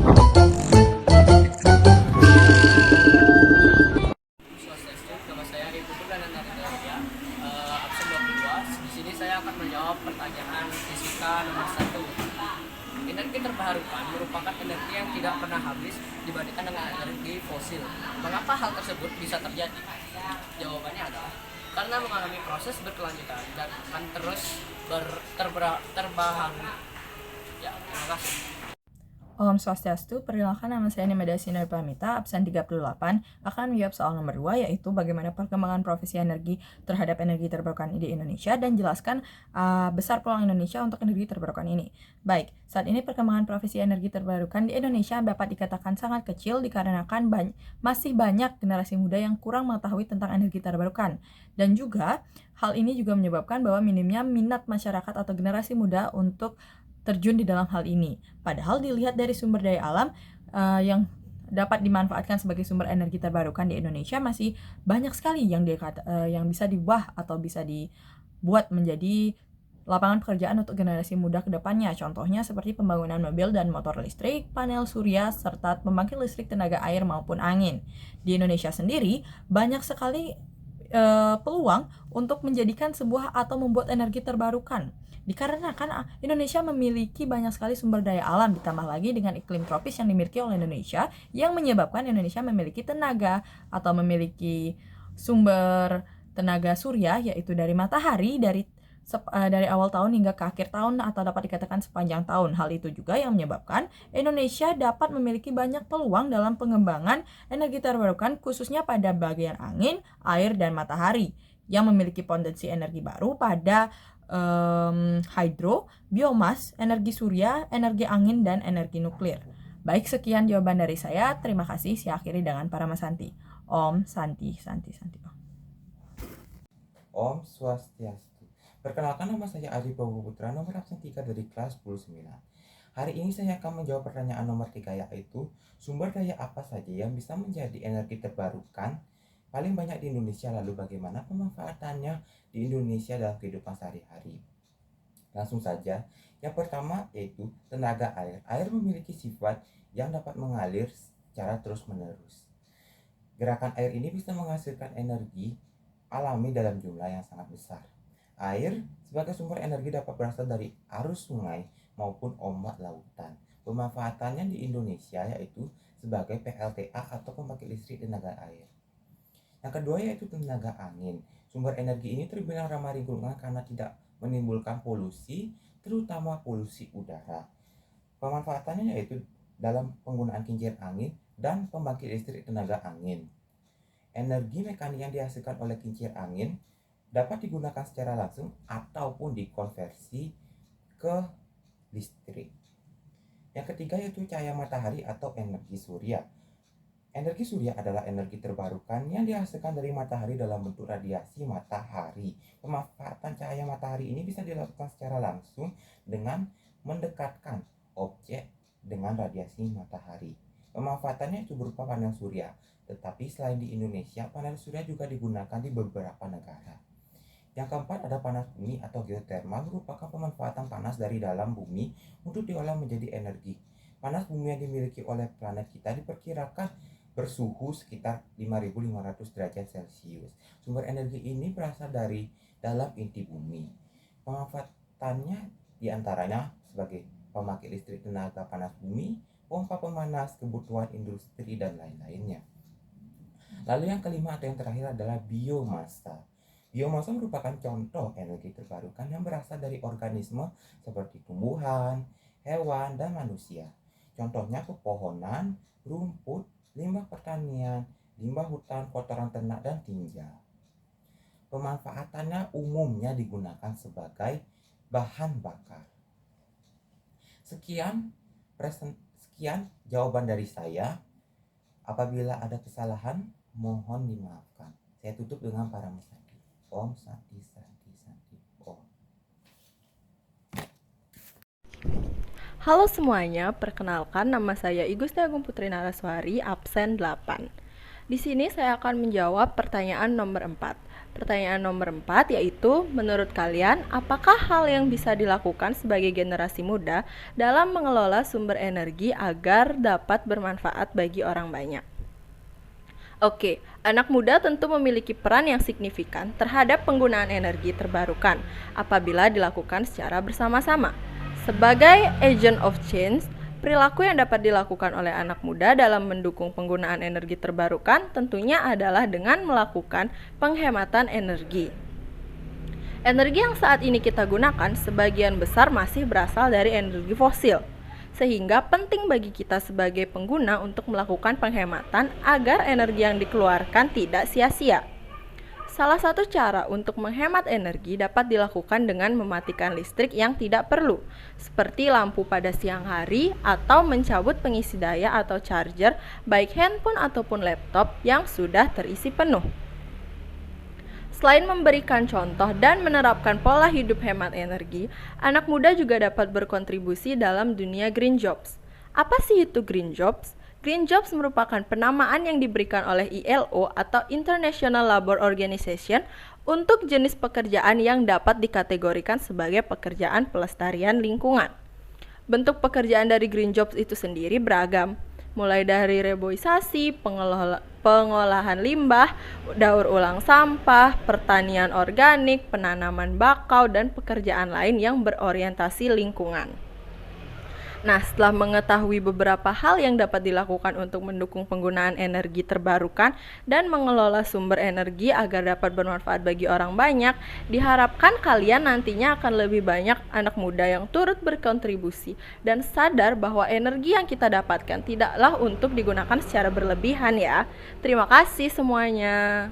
Swastiastu, nama saya Ibu Nandaria, absen 22. Di sini saya akan menjawab pertanyaan fisika nomor 1. Energi terbarukan merupakan energi yang tidak pernah habis dibandingkan dengan energi fosil. Mengapa hal tersebut bisa terjadi? Jawabannya adalah karena mengalami proses berkelanjutan dan akan terus terbaharui. Ya, terima kasih. Om Swastiastu, perkenalkan nama saya Nimada Sinar Pramita, absen 38, akan menjawab soal nomor 2, yaitu bagaimana perkembangan profesi energi terhadap energi terbarukan di Indonesia, dan jelaskan besar peluang Indonesia untuk energi terbarukan ini. Baik, saat ini perkembangan profesi energi terbarukan di Indonesia dapat dikatakan sangat kecil dikarenakan masih banyak generasi muda yang kurang mengetahui tentang energi terbarukan. Dan juga, hal ini juga menyebabkan bahwa minimnya minat masyarakat atau generasi muda untuk terjun di dalam hal ini. Padahal dilihat dari sumber daya alam yang dapat dimanfaatkan sebagai sumber energi terbarukan di Indonesia masih banyak sekali yang bisa diubah atau bisa dibuat menjadi lapangan pekerjaan untuk generasi muda ke depannya. Contohnya seperti pembangunan mobil dan motor listrik, panel surya, serta pembangkit listrik tenaga air maupun angin. Di Indonesia sendiri banyak sekali peluang untuk menjadikan sebuah atau membuat energi terbarukan. Dikarenakan Indonesia memiliki banyak sekali sumber daya alam, ditambah lagi dengan iklim tropis yang dimiliki oleh Indonesia, yang menyebabkan Indonesia memiliki tenaga atau memiliki sumber tenaga surya, yaitu dari matahari, dari awal tahun hingga ke akhir tahun atau dapat dikatakan sepanjang tahun. Hal itu juga yang menyebabkan Indonesia dapat memiliki banyak peluang dalam pengembangan energi terbarukan, khususnya pada bagian angin, air, dan matahari, yang memiliki potensi energi baru pada hidro, biomas, energi surya, energi angin, dan energi nuklir. Baik, sekian jawaban dari saya. Terima kasih. Saya akhiri dengan Paramasanti. Om Santi Santi Santi Om. Om Swastiastu. Perkenalkan, nama saya Adi Prabowo Putra, nomor absen 3 dari kelas 19. Hari ini saya akan menjawab pertanyaan nomor 3, yaitu sumber daya apa saja yang bisa menjadi energi terbarukan paling banyak di Indonesia, lalu bagaimana pemanfaatannya di Indonesia dalam kehidupan sehari-hari. Langsung saja, yang pertama yaitu tenaga air. Air memiliki sifat yang dapat mengalir secara terus-menerus. Gerakan air ini bisa menghasilkan energi alami dalam jumlah yang sangat besar. Air sebagai sumber energi dapat berasal dari arus sungai maupun ombak lautan. Pemanfaatannya di Indonesia yaitu sebagai PLTA atau pembangkit listrik tenaga air. Yang kedua yaitu tenaga angin. Sumber energi ini terbilang ramah lingkungan karena tidak menimbulkan polusi, terutama polusi udara. Pemanfaatannya yaitu dalam penggunaan kincir angin dan pembangkit listrik tenaga angin. Energi mekanik yang dihasilkan oleh kincir angin dapat digunakan secara langsung ataupun dikonversi ke listrik. Yang ketiga yaitu cahaya matahari atau energi surya. Energi surya adalah energi terbarukan yang dihasilkan dari matahari dalam bentuk radiasi matahari. Pemanfaatan cahaya matahari ini bisa dilakukan secara langsung dengan mendekatkan objek dengan radiasi matahari. Pemanfaatannya itu berupa panel surya, tetapi selain di Indonesia, panel surya juga digunakan di beberapa negara. Yang keempat ada panas bumi atau geotermal, merupakan pemanfaatan panas dari dalam bumi untuk diolah menjadi energi. Panas bumi yang dimiliki oleh planet kita diperkirakan bersuhu sekitar 5.500 derajat Celcius. Sumber energi ini berasal dari dalam inti bumi. Pemanfaatannya diantaranya sebagai pembangkit listrik tenaga panas bumi, pompa pemanas, kebutuhan industri, dan lain-lainnya. Lalu yang kelima atau yang terakhir adalah biomasa. Biomasa merupakan contoh energi terbarukan yang berasal dari organisme seperti tumbuhan, hewan, dan manusia. Contohnya pepohonan, rumput, limbah pertanian, limbah hutan, kotoran ternak, dan tinja. Pemanfaatannya umumnya digunakan sebagai bahan bakar. Sekian jawaban dari saya. Apabila ada kesalahan, mohon dimaafkan. Saya tutup dengan Paramasanti. Om Santi Santi Santi Om. Halo semuanya, perkenalkan nama saya Igusti Agung Putri Naraswari, absen 8. Di sini saya akan menjawab pertanyaan nomor 4. Pertanyaan nomor 4 yaitu, menurut kalian, apakah hal yang bisa dilakukan sebagai generasi muda dalam mengelola sumber energi agar dapat bermanfaat bagi orang banyak? Oke, anak muda tentu memiliki peran yang signifikan terhadap penggunaan energi terbarukan apabila dilakukan secara bersama-sama. Sebagai agent of change, perilaku yang dapat dilakukan oleh anak muda dalam mendukung penggunaan energi terbarukan tentunya adalah dengan melakukan penghematan energi. Energi yang saat ini kita gunakan sebagian besar masih berasal dari energi fosil, sehingga penting bagi kita sebagai pengguna untuk melakukan penghematan agar energi yang dikeluarkan tidak sia-sia. Salah satu cara untuk menghemat energi dapat dilakukan dengan mematikan listrik yang tidak perlu, seperti lampu pada siang hari atau mencabut pengisi daya atau charger baik handphone ataupun laptop yang sudah terisi penuh. Selain memberikan contoh dan menerapkan pola hidup hemat energi, anak muda juga dapat berkontribusi dalam dunia green jobs. Apa sih itu green jobs? Green jobs merupakan penamaan yang diberikan oleh ILO atau International Labour Organization untuk jenis pekerjaan yang dapat dikategorikan sebagai pekerjaan pelestarian lingkungan. Bentuk pekerjaan dari green jobs itu sendiri beragam, mulai dari reboisasi, pengolahan limbah, daur ulang sampah, pertanian organik, penanaman bakau, dan pekerjaan lain yang berorientasi lingkungan. Nah, setelah mengetahui beberapa hal yang dapat dilakukan untuk mendukung penggunaan energi terbarukan dan mengelola sumber energi agar dapat bermanfaat bagi orang banyak, diharapkan kalian nantinya akan lebih banyak anak muda yang turut berkontribusi dan sadar bahwa energi yang kita dapatkan tidaklah untuk digunakan secara berlebihan ya. Terima kasih semuanya.